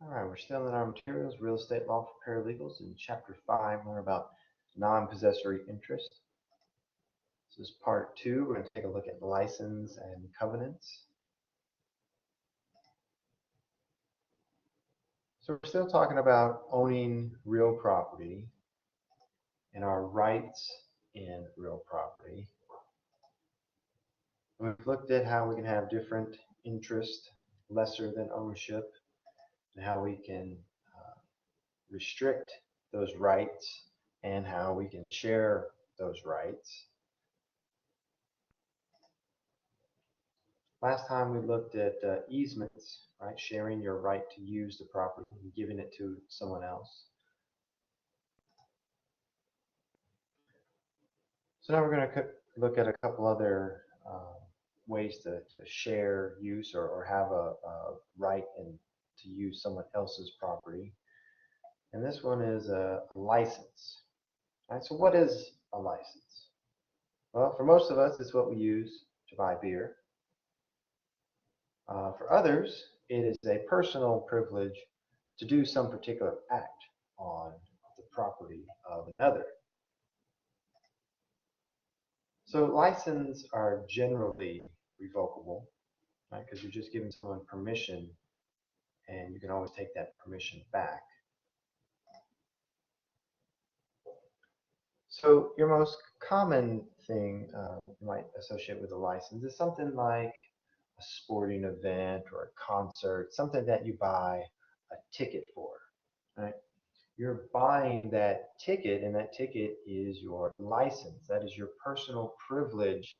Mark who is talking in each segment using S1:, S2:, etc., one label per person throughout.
S1: All right, we're still in our materials, real estate law for paralegals. In chapter 5, learn about non-possessory interest. This is part 2. We're going to take a look at license and covenants. So we're still talking about owning real property and our rights in real property. We've looked at how we can have different interests lesser than ownership and how we can restrict those rights and how we can share those rights. Last time we looked at easements, right? Sharing your right to use the property and giving it to someone else. So now we're going to look at a couple other ways to share use or have a right to use someone else's property. And this one is a license. Right? So what is a license? Well, for most of us, it's what we use to buy beer. For others, it is a personal privilege to do some particular act on the property of another. So licenses are generally revocable, right? Because you're just giving someone permission, and you can always take that permission back. So your most common thing you might associate with a license is something like a sporting event or a concert, something that you buy a ticket for, right? You're buying that ticket, and that ticket is your license. That is your personal privilege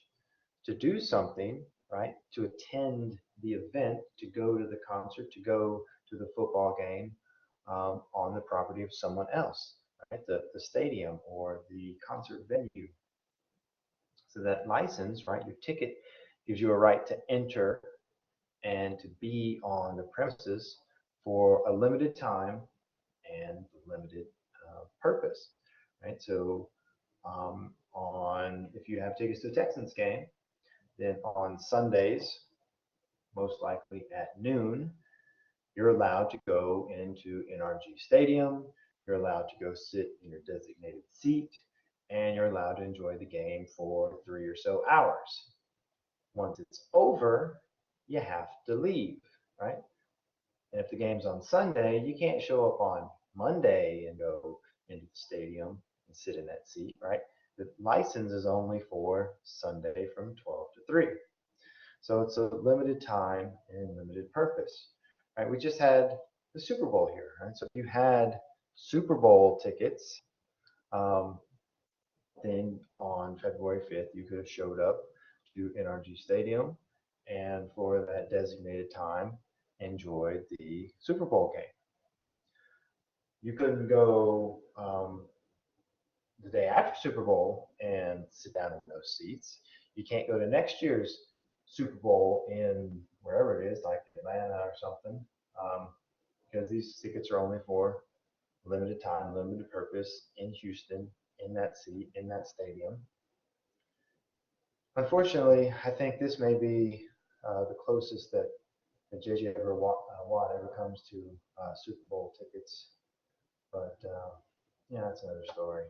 S1: to do something, right? To attend the event, to go to the concert, to go to the football game on the property of someone else, right? The stadium or the concert venue. So that license, right? Your ticket gives you a right to enter and to be on the premises for a limited time and limited purpose, right? So if you have tickets to the Texans game, then on Sundays, most likely at noon, you're allowed to go into NRG Stadium. You're allowed to go sit in your designated seat, and you're allowed to enjoy the game for 3 or so hours. Once it's over, you have to leave, right? And if the game's on Sunday, you can't show up on Monday and go into the stadium and sit in that seat, right? The license is only for Sunday from 12 to 3. So it's a limited time and limited purpose, right? We just had the Super Bowl here, right? So if you had Super Bowl tickets, then on February 5th, you could have showed up to NRG Stadium and for that designated time, enjoyed the Super Bowl game. You couldn't go the day after Super Bowl and sit down in those seats. You can't go to next year's Super Bowl in wherever it is, like Atlanta or something, because these tickets are only for limited time, limited purpose in Houston, in that seat, in that stadium. Unfortunately, I think this may be the closest that JJ Watt ever comes to Super Bowl tickets, but yeah, that's another story.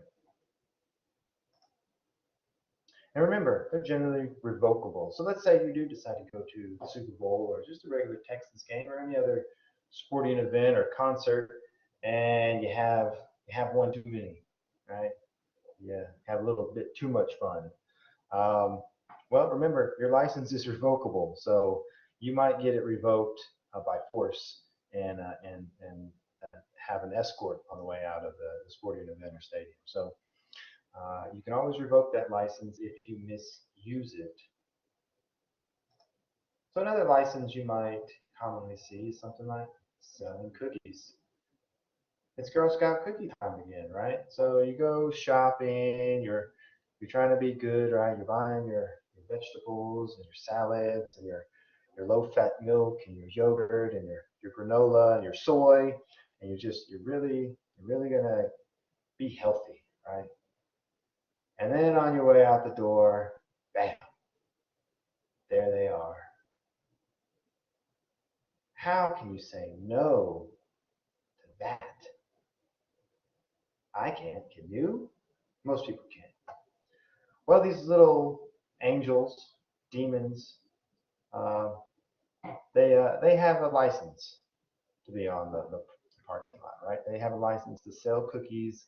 S1: And remember, they're generally revocable. So let's say you do decide to go to the Super Bowl or just a regular Texans game or any other sporting event or concert, and you have one too many, right? You have a little bit too much fun. Well, remember, your license is revocable, so you might get it revoked by force and have an escort on the way out of the sporting event or stadium. So you can always revoke that license if you misuse it. So another license you might commonly see is something like selling cookies. It's Girl Scout cookie time again, right? So you go shopping, you're trying to be good, right? You're buying your vegetables and your salads and your low-fat milk and your yogurt and your granola and your soy, and you're really gonna be healthy, right? And then on your way out the door, bam, there they are. How can you say no that. I can't. Can you? Most people can. Well, these little angels, demons, uh, they have a license to be on the parking lot, right? They have a license to sell cookies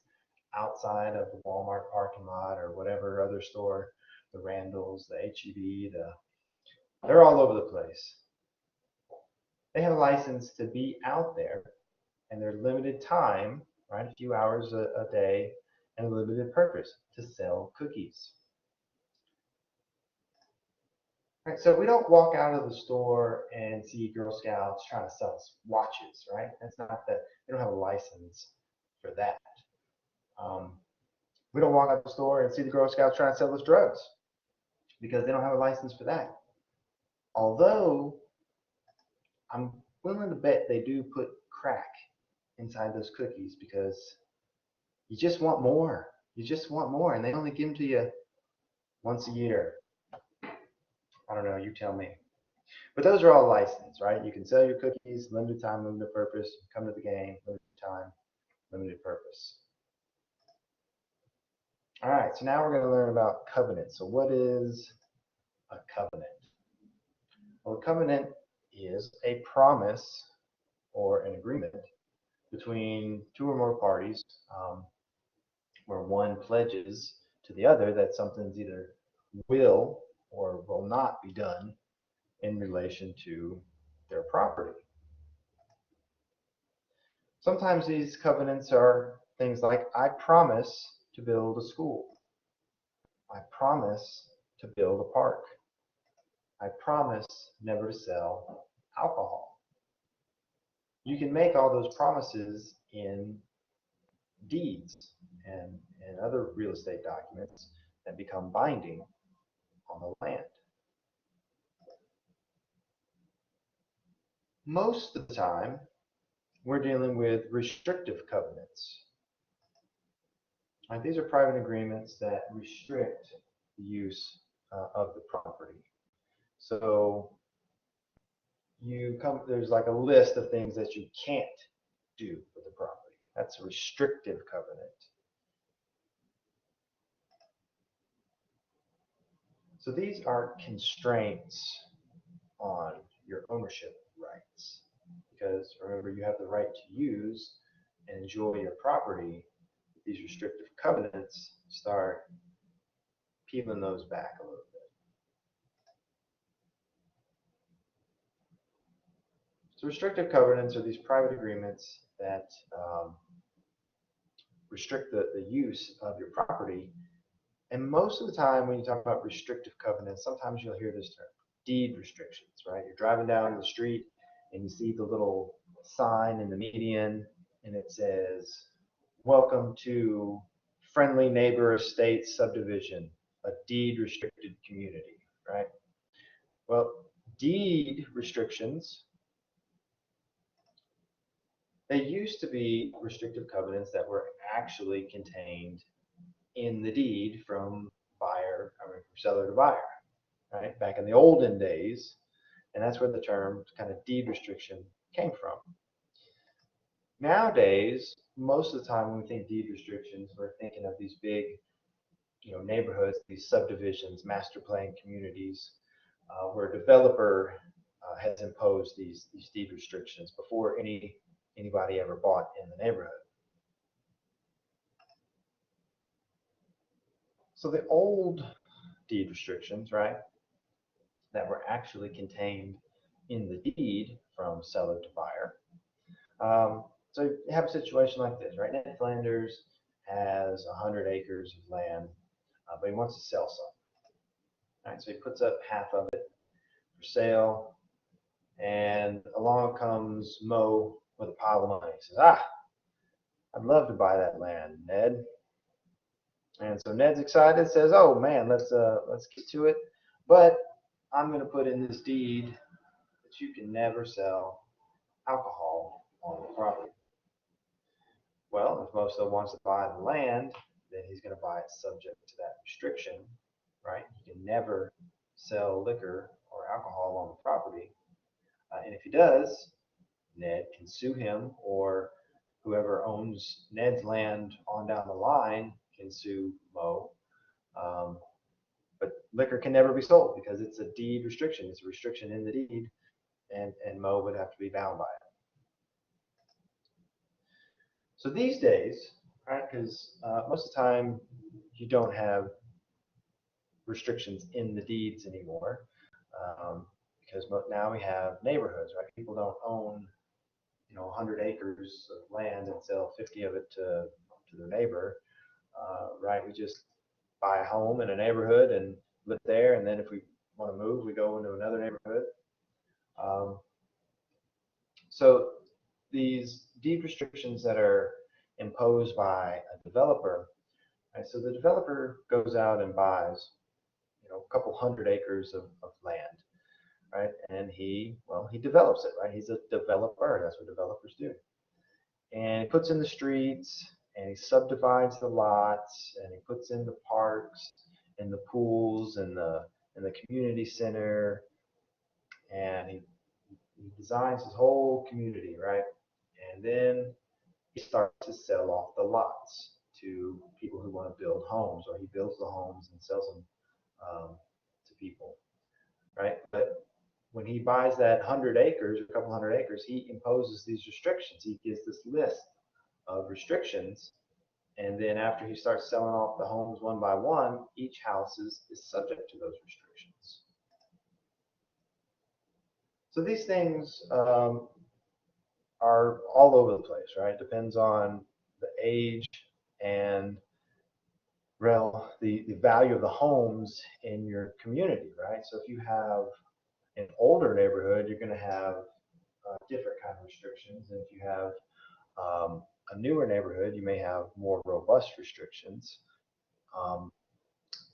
S1: outside of the Walmart parking lot or whatever other store, the Randalls, the HEB, they're all over the place. They have a license to be out there, and they're limited time, right? A few hours a day, and a limited purpose to sell cookies. Right, so we don't walk out of the store and see Girl Scouts trying to sell us watches, right? That's not that they don't have a license for that. Um, we don't walk out the store and see the Girl Scouts trying to sell us drugs because they don't have a license for that. Although I'm willing to bet they do put crack inside those cookies because you just want more. You just want more, and they only give them to you once a year. I don't know, you tell me. But those are all licensed, right? You can sell your cookies, limited time, limited purpose. Come to the game, limited time, limited purpose. All right, so now we're going to learn about covenants. So what is a covenant? Well, a covenant is a promise or an agreement between two or more parties where one pledges to the other that something's either will or will not be done in relation to their property. Sometimes these covenants are things like, I promise to build a school. I promise to build a park. I promise never to sell alcohol. You can make all those promises in deeds and other real estate documents that become binding on the land. Most of the time, we're dealing with restrictive covenants. Right, these are private agreements that restrict the use of the property. So there's like a list of things that you can't do with the property. That's a restrictive covenant. So these are constraints on your ownership rights. Because remember, you have the right to use and enjoy your property. These restrictive covenants start peeling those back a little bit. So restrictive covenants are these private agreements that restrict the use of your property. And most of the time when you talk about restrictive covenants, sometimes you'll hear this term, deed restrictions, right? You're driving down the street and you see the little sign in the median and it says, welcome to Friendly Neighbor Estates Subdivision, a deed restricted community, right? Well, deed restrictions, they used to be restrictive covenants that were actually contained in the deed from seller to buyer, right? Back in the olden days, and that's where the term kind of deed restriction came from. Nowadays, most of the time when we think deed restrictions, we're thinking of these big, neighborhoods, these subdivisions, master plan communities, where a developer has imposed these deed restrictions before anybody ever bought in the neighborhood. So the old deed restrictions, right, that were actually contained in the deed from seller to buyer. So you have a situation like this, right? Ned Flanders has 100 acres of land, but he wants to sell some. Right, so he puts up half of it for sale, and along comes Mo with a pile of money. He says, I'd love to buy that land, Ned. And so Ned's excited, says, oh man, let's get to it. But I'm going to put in this deed that you can never sell alcohol on the property. Well, if Mosto wants to buy the land, then he's going to buy it subject to that restriction, right? He can never sell liquor or alcohol on the property. And if he does, Ned can sue him or whoever owns Ned's land on down the line can sue Mo. Um, but liquor can never be sold because it's a deed restriction. It's a restriction in the deed, and Mo would have to be bound by it. So these days, right, because most of the time you don't have restrictions in the deeds anymore, because now we have neighborhoods, right? People don't own 100 acres of land and sell 50 of it to their neighbor, right? We just buy a home in a neighborhood and live there, and then if we want to move, we go into another neighborhood. Um, so these deed restrictions that are imposed by a developer, right? So the developer goes out and buys, a couple hundred acres of land, right? And he develops it, right? He's a developer. That's what developers do. And he puts in the streets, and he subdivides the lots, and he puts in the parks and the pools and the community center, and he designs his whole community, right? And then he starts to sell off the lots to people who want to build homes, or he builds the homes and sells them to people, right? But when he buys that 100 acres or a couple hundred acres, he imposes these restrictions. He gives this list of restrictions, and then after he starts selling off the homes one by one, each house is subject to those restrictions. So these things are all over the place, right? It depends on the age and the value of the homes in your community, right? So if you have an older neighborhood, you're going to have different kind of restrictions, and if you have a newer neighborhood, you may have more robust restrictions. Um,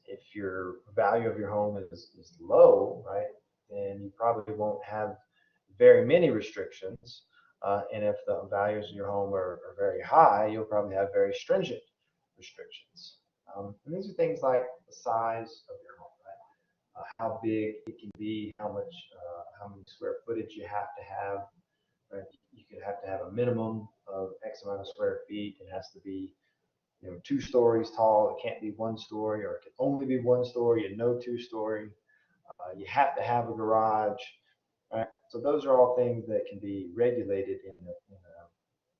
S1: if your value of your home is low, right, then you probably won't have very many restrictions. And if the values of your home are very high, you'll probably have very stringent restrictions. And these are things like the size of your home, right? How big it can be, how many square footage you have to have. Right? You could have to have a minimum of X amount of square feet. It has to be 2 stories tall. It can't be 1 story, or it can only be 1 story and no 2 story. You have to have a garage. Right? So those are all things that can be regulated in a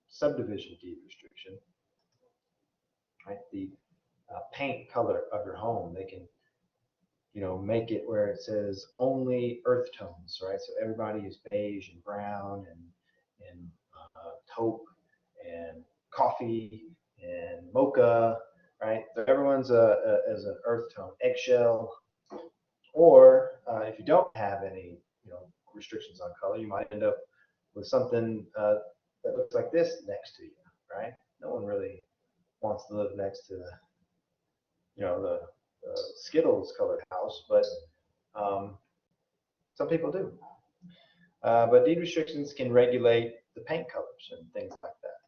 S1: subdivision deed restriction. Right? The paint color of your home, they can make it where it says only earth tones, right? So everybody is beige and brown and taupe and coffee and mocha, right? So everyone's as an earth tone, eggshell. Or if you don't have any, restrictions on color, you might end up with something that looks like this next to you, right? No one really wants to live next to the Skittles colored house, but some people do. But deed restrictions can regulate the paint colors and things like that.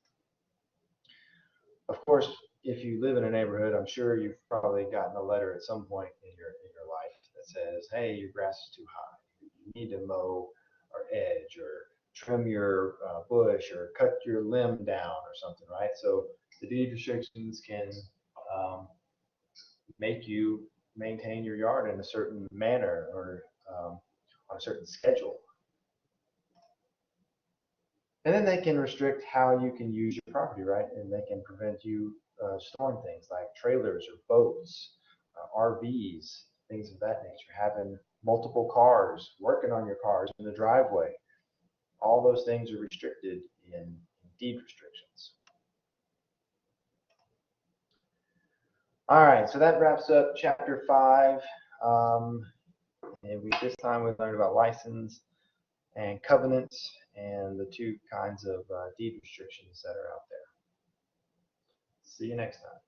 S1: Of course, if you live in a neighborhood, I'm sure you've probably gotten a letter at some point in your life that says, "Hey, your grass is too high. You need to mow or edge or trim your bush or cut your limb down or something," right? So the deed restrictions can make you maintain your yard in a certain manner or on a certain schedule. And then they can restrict how you can use your property, right? And they can prevent you storing things like trailers or boats, RVs, things of that nature, having multiple cars, working on your cars in the driveway. All those things are restricted in deed restrictions. All right, so that wraps up chapter 5. And this time we learned about license and covenants and the 2 kinds of deed restrictions that are out there. See you next time.